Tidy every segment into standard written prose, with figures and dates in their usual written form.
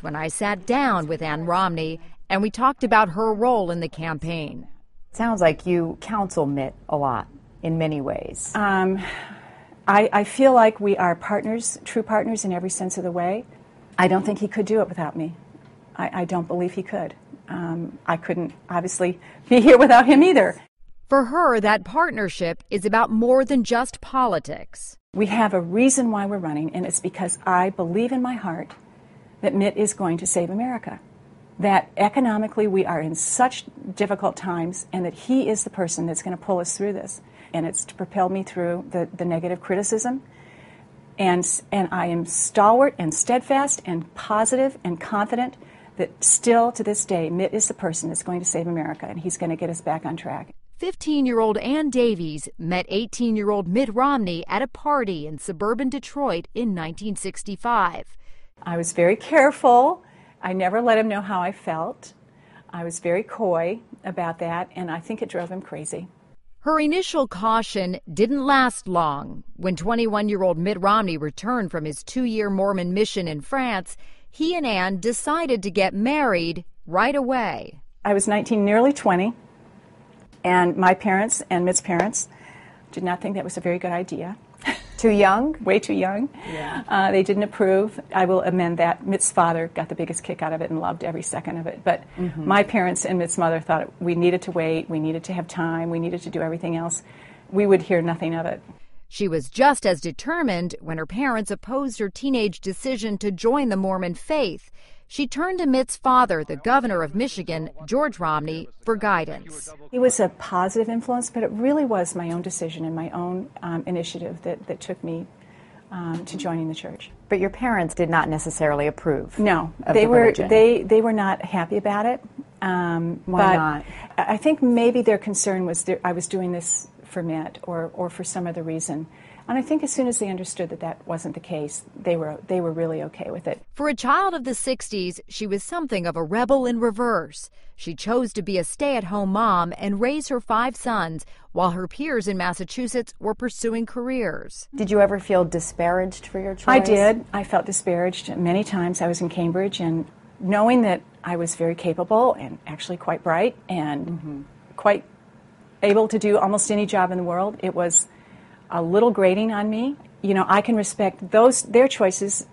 when I sat down with Ann Romney and we talked about her role in the campaign. Sounds like you counsel Mitt a lot in many ways. I feel like we are partners, true partners in every sense of the way. I don't think he could do it without me. I don't believe he could. I couldn't obviously be here without him either. For her, that partnership is about more than just politics. We have a reason why we're running, and it's because I believe in my heart that Mitt is going to save America. That economically we are in such difficult times, and that he is the person that's going to pull us through this. And it's to propel me through the negative criticism. And I am stalwart and steadfast and positive and confident that still to this day, Mitt is the person that's going to save America, and he's going to get us back on track. 15-year-old Ann Davies met 18-year-old Mitt Romney at a party in suburban Detroit in 1965. I was very careful. I never let him know how I felt. I was very coy about that, and I think it drove him crazy. Her initial caution didn't last long. When 21-year-old Mitt Romney returned from his 2-year Mormon mission in France, he and Ann decided to get married right away. I was 19, nearly 20, and my parents and Mitt's parents did not think that was a very good idea. Too young? Way too young. Yeah. They didn't approve. I will amend that. Mitt's father got the biggest kick out of it and loved every second of it. But my parents and Mitt's mother thought we needed to wait, we needed to have time, we needed to do everything else. We would hear nothing of it. She was just as determined when her parents opposed her teenage decision to join the Mormon faith. She turned to Mitt's father, the governor of Michigan, George Romney, for guidance. He was a positive influence, but it really was my own decision and my own initiative that took me to joining the church. But your parents did not necessarily approve. No, of they the were religion. they were not happy about it. Why but not? I think maybe their concern was I was doing this for Mitt or for some other reason. And I think as soon as they understood that that wasn't the case, they were really okay with it. For a child of the 60s, she was something of a rebel in reverse. She chose to be a stay-at-home mom and raise her 5 sons while her peers in Massachusetts were pursuing careers. Did you ever feel disparaged for your choice? I did. I felt disparaged many times. I was in Cambridge, and knowing that I was very capable and actually quite bright and quite able to do almost any job in the world, it was a little grating on me. You know, I can respect their choices.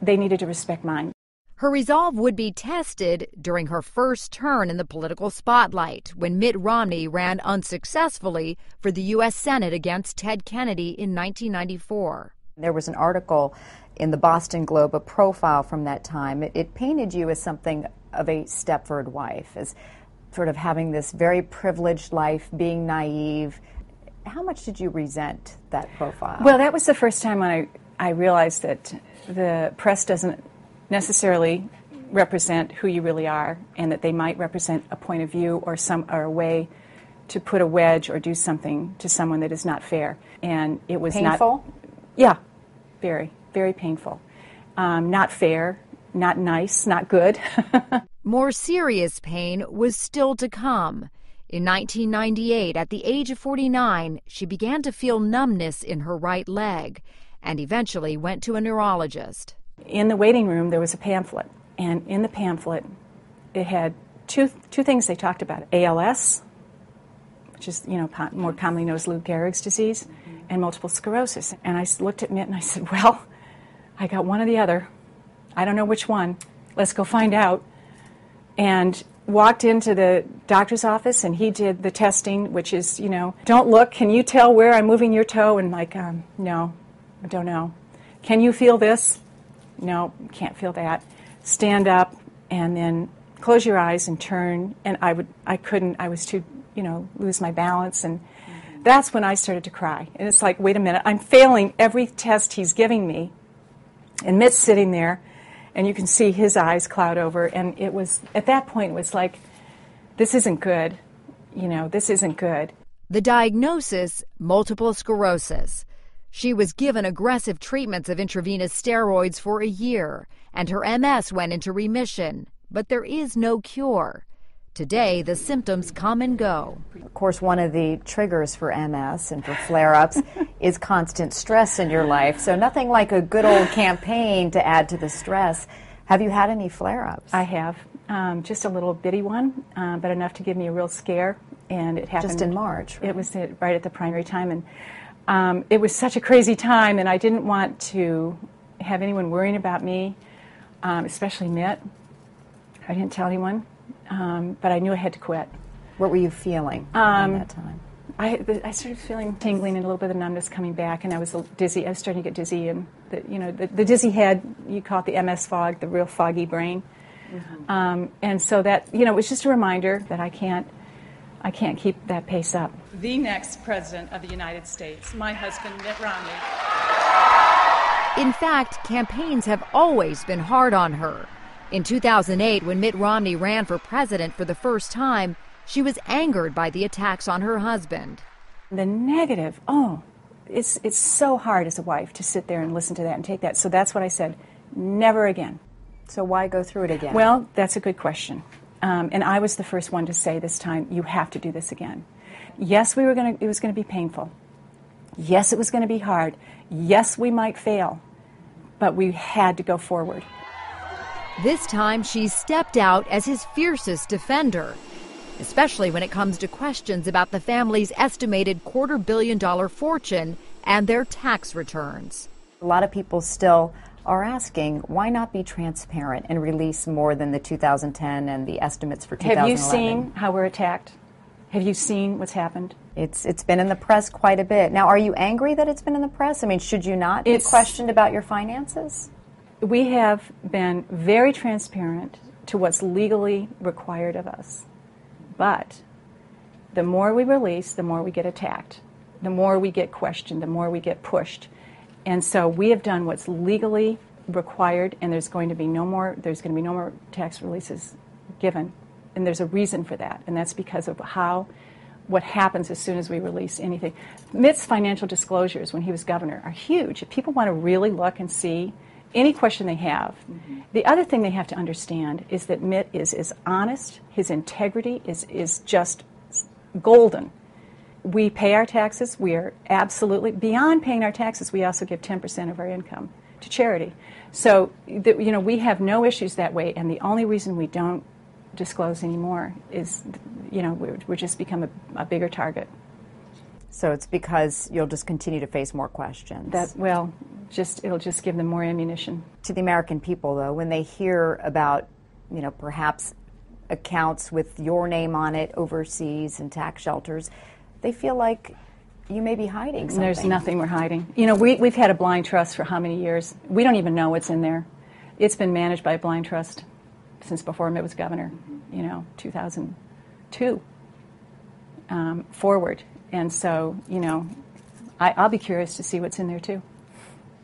They needed to respect mine. Her resolve would be tested during her first turn in the political spotlight when Mitt Romney ran unsuccessfully for the U.S. Senate against Ted Kennedy in 1994. There was an article in the Boston Globe, a profile from that time. It painted you as something of a Stepford wife, as sort of having this very privileged life, being naive. How much did you resent that profile? Well, that was the first time when I realized that the press doesn't necessarily represent who you really are, and that they might represent a point of view or a way to put a wedge or do something to someone that is not fair. And it was painful? Yeah, very, very painful. Not fair, not nice, not good. More serious pain was still to come. In 1998, at the age of 49, she began to feel numbness in her right leg and eventually went to a neurologist. In the waiting room, there was a pamphlet, and in the pamphlet, it had two things they talked about: ALS, which is, you know, more commonly known as Lou Gehrig's disease, and multiple sclerosis. And I looked at Mitt and I said, well, I got one or the other. I don't know which one. Let's go find out. And walked into the doctor's office, and he did the testing, which is, you know, don't look, can you tell where I'm moving your toe? And like, no, I don't know. Can you feel this? No, can't feel that. Stand up and then close your eyes and turn. And I couldn't, I was too, you know, lose my balance. And that's when I started to cry. And it's like, wait a minute, I'm failing every test he's giving me. And Mitt's sitting there, and you can see his eyes cloud over. And it was, at that point, it was like, this isn't good. You know, this isn't good. The diagnosis, multiple sclerosis. She was given aggressive treatments of intravenous steroids for a year, and her MS went into remission, but there is no cure. Today, the symptoms come and go. Of course, one of the triggers for MS and for flare-ups is constant stress in your life, so nothing like a good old campaign to add to the stress. Have you had any flare-ups? I have. Just a little bitty one, but enough to give me a real scare. And it happened just in March. Right? It was right at the primary time, and it was such a crazy time, and I didn't want to have anyone worrying about me, especially Mitt. I didn't tell anyone, but I knew I had to quit. What were you feeling at that time? I started feeling tingling and a little bit of numbness coming back, and I was dizzy. I was starting to get dizzy, and the dizzy head, you call it the MS fog, the real foggy brain. Mm-hmm. And so that, it was just a reminder that I can't keep that pace up. The next president of the United States, my husband, Mitt Romney. In fact, campaigns have always been hard on her. In 2008, when Mitt Romney ran for president for the first time, she was angered by the attacks on her husband. The negative, it's so hard as a wife to sit there and listen to that and take that. So that's what I said, never again. So why go through it again? Well, that's a good question. And I was the first one to say this time, you have to do this again. Yes, it was going to be painful. Yes, it was going to be hard. Yes, we might fail. But we had to go forward. This time, she stepped out as his fiercest defender, especially when it comes to questions about the family's estimated $250 million fortune and their tax returns. A lot of people still are asking, why not be transparent and release more than the 2010 and the estimates for 2011? Have you seen how we're attacked? Have you seen what's happened? It's been in the press quite a bit. Now, are you angry that it's been in the press? I mean, should you not be questioned about your finances? We have been very transparent to what's legally required of us. But the more we release, the more we get attacked. The more we get questioned, the more we get pushed. And so we have done what's legally required, and there's going to be no more tax releases given. And there's a reason for that, and that's because of what happens as soon as we release anything. Mitt's financial disclosures when he was governor are huge. If people want to really look and see any question they have. Mm-hmm. The other thing they have to understand is that Mitt is honest. His integrity is just golden. We pay our taxes. We are absolutely, beyond paying our taxes, we also give 10% of our income to charity. So, we have no issues that way, and the only reason we don't disclose anymore is, we're just become a bigger target. So it's because you'll just continue to face more questions. It'll just give them more ammunition. To the American people, though, when they hear about, perhaps accounts with your name on it overseas in tax shelters, they feel like you may be hiding something. There's nothing we're hiding. We've had a blind trust for how many years? We don't even know what's in there. It's been managed by a blind trust since before Mitt was governor, 2002 forward. And so, I'll be curious to see what's in there, too.